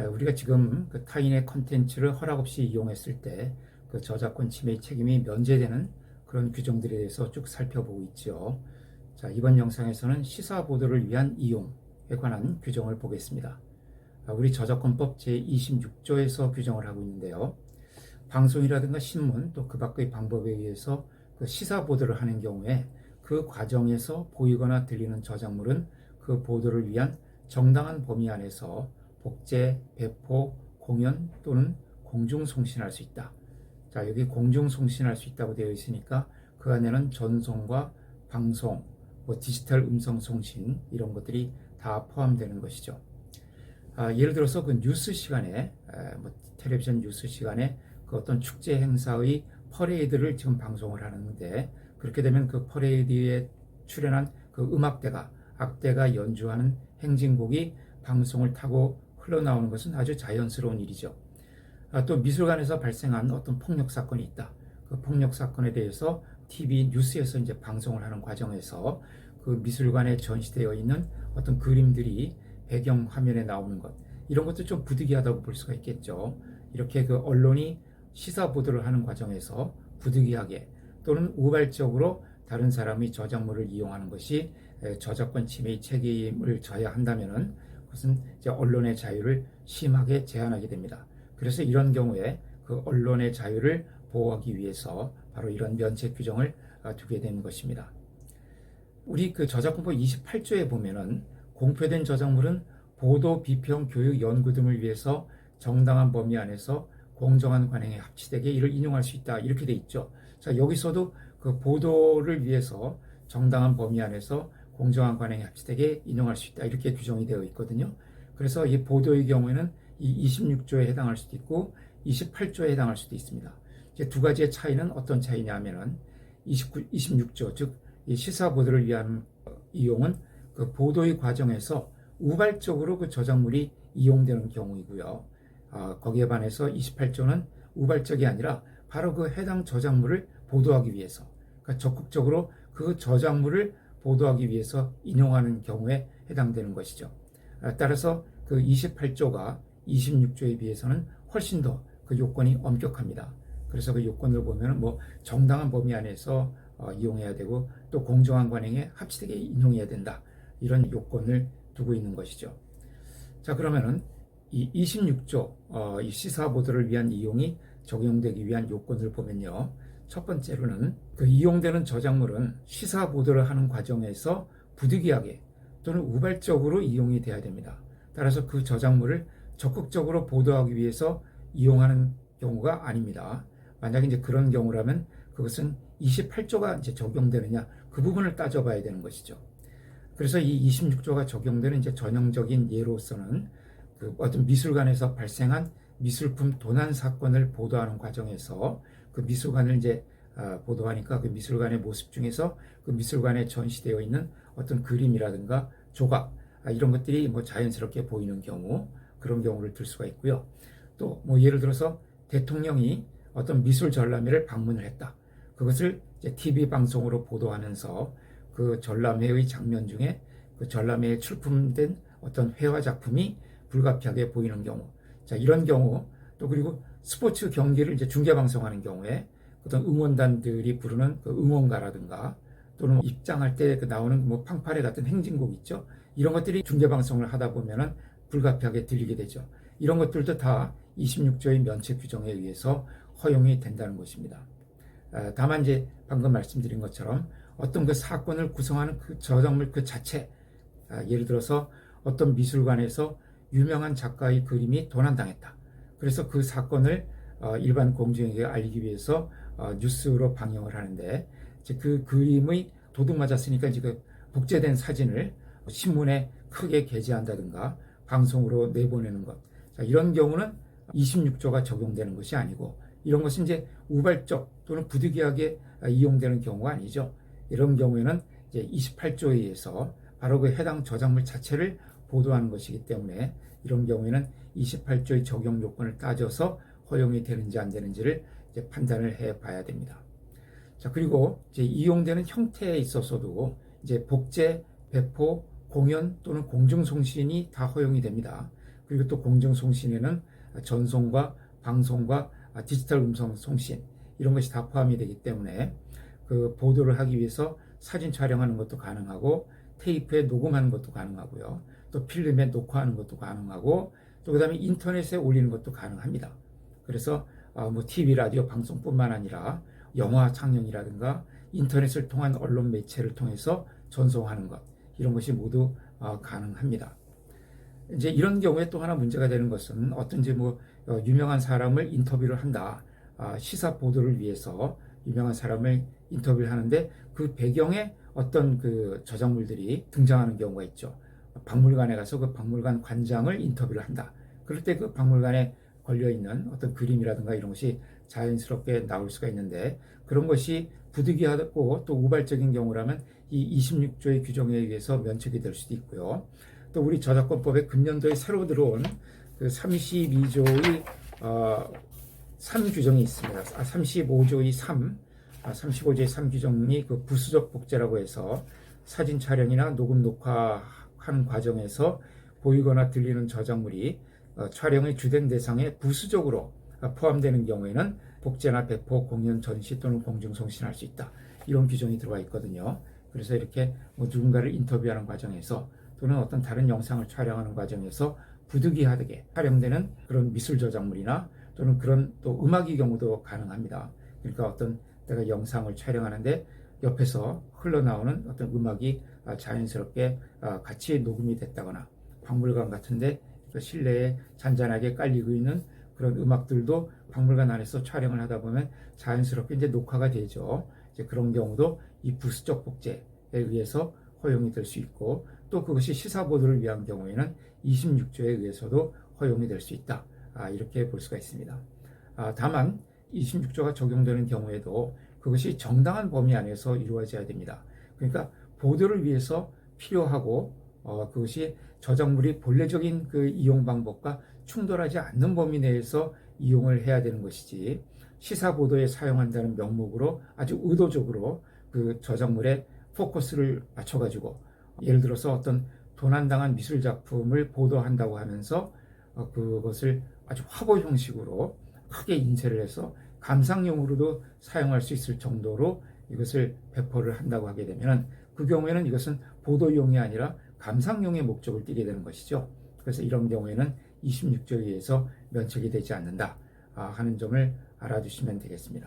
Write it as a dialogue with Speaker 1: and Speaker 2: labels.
Speaker 1: 우리가 지금 그 타인의 컨텐츠를 허락 없이 이용했을 때 그 저작권 침해 책임이 면제되는 그런 규정들에 대해서 쭉 살펴보고 있죠. 자, 이번 영상에서는 시사 보도를 위한 이용에 관한 규정을 보겠습니다. 우리 저작권법 제26조에서 규정을 하고 있는데요. 방송이라든가 신문 또 그 밖의 방법에 의해서 그 시사 보도를 하는 경우에 그 과정에서 보이거나 들리는 저작물은 그 보도를 위한 정당한 범위 안에서 복제, 배포, 공연 또는 공중송신할 수 있다. 자, 여기 공중송신할 수 있다고 되어 있으니까 그 안에는 전송과 방송, 디지털 음성 송신 이런 것들이 다 포함되는 것이죠. 예를 들어서 그 뉴스 시간에 텔레비전 뉴스 시간에 그 어떤 축제 행사의 퍼레이드를 지금 방송을 하는데, 그렇게 되면 그 퍼레이드에 출연한 그 음악대가 악대가 연주하는 행진곡이 방송을 타고 흘러나오는 것은 아주 자연스러운 일이죠. 또 미술관에서 발생한 어떤 폭력 사건이 있다. 그 폭력 사건에 대해서 TV 뉴스에서 이제 방송을 하는 과정에서 그 미술관에 전시되어 있는 어떤 그림들이 배경 화면에 나오는 것, 이런 것도 좀 부득이하다고 볼 수가 있겠죠. 이렇게 그 언론이 시사 보도를 하는 과정에서 부득이하게 또는 우발적으로 다른 사람이 저작물을 이용하는 것이 저작권 침해의 책임을 져야 한다면은 그것은 이제 언론의 자유를 심하게 제한하게 됩니다. 그래서 이런 경우에 그 언론의 자유를 보호하기 위해서 바로 이런 면책 규정을 두게 되는 것입니다. 우리 그 저작권법 28조에 보면은 공표된 저작물은 보도, 비평, 교육, 연구 등을 위해서 정당한 범위 안에서 공정한 관행에 합치되게 이를 인용할 수 있다, 이렇게 돼 있죠. 자, 여기서도 그 보도를 위해서 정당한 범위 안에서 공정한 관행에 합치되게 인용할 수 있다, 이렇게 규정이 되어 있거든요. 그래서 이 보도의 경우에는 이 26조에 해당할 수도 있고 28조에 해당할 수도 있습니다. 이제 두 가지의 차이는 어떤 차이냐 하면은 26조, 즉 이 시사 보도를 위한 이용은 그 보도의 과정에서 우발적으로 그 저작물이 이용되는 경우이고요. 거기에 반해서 28조는 우발적이 아니라 바로 그 해당 저작물을 보도하기 위해서, 그러니까 적극적으로 그 저작물을 보도하기 위해서 인용하는 경우에 해당되는 것이죠. 따라서 그 28조가 26조에 비해서는 훨씬 더 그 요건이 엄격합니다. 그래서 그 요건을 보면 정당한 범위 안에서 이용해야 되고 또 공정한 관행에 합치되게 인용해야 된다, 이런 요건을 두고 있는 것이죠. 자, 그러면은 이 26조 이 시사 보도를 위한 이용이 적용되기 위한 요건을 보면요. 첫 번째로는 그 이용되는 저작물은 시사 보도를 하는 과정에서 부득이하게 또는 우발적으로 이용이 돼야 됩니다. 따라서 그 저작물을 적극적으로 보도하기 위해서 이용하는 경우가 아닙니다. 만약에 이제 그런 경우라면 그것은 28조가 이제 적용되느냐, 그 부분을 따져봐야 되는 것이죠. 그래서 이 26조가 적용되는 이제 전형적인 예로서는 그 어떤 미술관에서 발생한 미술품 도난 사건을 보도하는 과정에서 그 미술관을 이제 보도하니까 그 미술관의 모습 중에서 그 미술관에 전시되어 있는 어떤 그림이라든가 조각, 이런 것들이 자연스럽게 보이는 경우, 그런 경우를 들 수가 있고요. 또 예를 들어서 대통령이 어떤 미술 전람회를 방문을 했다. 그것을 이제 TV 방송으로 보도하면서 그 전람회의 장면 중에 그 전람회에 출품된 어떤 회화 작품이 불가피하게 보이는 경우. 자, 이런 경우, 또 그리고 스포츠 경기를 이제 중계 방송하는 경우에 어떤 응원단들이 부르는 그 응원가라든가 또는 입장할 때 그 나오는 팡파레 같은 행진곡 있죠. 이런 것들이 중계 방송을 하다 보면은 불가피하게 들리게 되죠. 이런 것들도 다 26조의 면책 규정에 의해서 허용이 된다는 것입니다. 다만 이제 방금 말씀드린 것처럼 어떤 그 사건을 구성하는 그 저작물 그 자체, 예를 들어서 어떤 미술관에서 유명한 작가의 그림이 도난당했다. 그래서 그 사건을 일반 공중에게 알리기 위해서 뉴스로 방영을 하는데, 이제 그 그림의 도둑 맞았으니까 이제 그 복제된 사진을 신문에 크게 게재한다든가 방송으로 내보내는 것. 자, 이런 경우는 26조가 적용되는 것이 아니고, 이런 것은 이제 우발적 또는 부득이하게 이용되는 경우가 아니죠. 이런 경우에는 이제 28조에 의해서 바로 그 해당 저작물 자체를 보도하는 것이기 때문에 이런 경우에는 28조의 적용 요건을 따져서 허용이 되는지 안 되는지를 이제 판단을 해 봐야 됩니다. 자, 그리고 이제 이용되는 형태에 있어서도 이제 복제, 배포, 공연 또는 공중송신이 다 허용이 됩니다. 그리고 또 공정송신에는 전송과 방송과 디지털 음성 송신 이런 것이 다 포함이 되기 때문에 그 보도를 하기 위해서 사진 촬영하는 것도 가능하고 테이프에 녹음하는 것도 가능하고요. 또 필름에 녹화하는 것도 가능하고 또 그다음에 인터넷에 올리는 것도 가능합니다. 그래서 뭐 TV, 라디오 방송뿐만 아니라 영화 상영이라든가 인터넷을 통한 언론 매체를 통해서 전송하는 것 이런 것이 모두 가능합니다. 이제 이런 경우에 또 하나 문제가 되는 것은 어떤지 뭐 유명한 사람을 인터뷰를 한다. 시사 보도를 위해서 유명한 사람을 인터뷰를 하는데 그 배경에 어떤 그 저작물들이 등장하는 경우가 있죠. 박물관에 가서 그 박물관 관장을 인터뷰를 한다. 그럴 때 그 박물관에 걸려있는 어떤 그림이라든가 이런 것이 자연스럽게 나올 수가 있는데 그런 것이 부득이하고 또 우발적인 경우라면 이 26조의 규정에 의해서 면책이 될 수도 있고요. 또 우리 저작권법에 금년도에 새로 들어온 그 32조의 3 규정이 있습니다. 35조의 3, 35조의 3 규정이 그 부수적 복제라고 해서 사진 촬영이나 녹음 녹화하는 과정에서 보이거나 들리는 저작물이 촬영의 주된 대상에 부수적으로 포함되는 경우에는 복제나 배포, 공연, 전시 또는 공중송신할 수 있다. 이런 규정이 들어가 있거든요. 그래서 이렇게 뭐 누군가를 인터뷰하는 과정에서 또는 어떤 다른 영상을 촬영하는 과정에서 부득이하게 촬영되는 그런 미술 저작물이나 또는 그런 또 음악의 경우도 가능합니다. 그러니까 어떤 내가 영상을 촬영하는데 옆에서 흘러나오는 어떤 음악이 자연스럽게 같이 녹음이 됐다거나 박물관 같은데 실내에 잔잔하게 깔리고 있는 그런 음악들도 박물관 안에서 촬영을 하다 보면 자연스럽게 이제 녹화가 되죠. 이제 그런 경우도 이 부수적 복제에 의해서 허용이 될 수 있고 또 그것이 시사 보도를 위한 경우에는 26조에 의해서도 허용이 될 수 있다. 이렇게 볼 수가 있습니다. 다만 26조가 적용되는 경우에도 그것이 정당한 범위 안에서 이루어져야 됩니다. 그러니까 보도를 위해서 필요하고 그것이 저작물이 본래적인 그 이용 방법과 충돌하지 않는 범위 내에서 이용을 해야 되는 것이지 시사 보도에 사용한다는 명목으로 아주 의도적으로 그 저작물에 포커스를 맞춰가지고 예를 들어서 어떤 도난당한 미술 작품을 보도한다고 하면서 그것을 아주 화보 형식으로 크게 인쇄를 해서 감상용으로도 사용할 수 있을 정도로 이것을 배포를 한다고 하게 되면 그 경우에는 이것은 보도용이 아니라 감상용의 목적을 띠게 되는 것이죠. 그래서 이런 경우에는 26조에 의해서 면책이 되지 않는다 하는 점을 알아두시면 되겠습니다.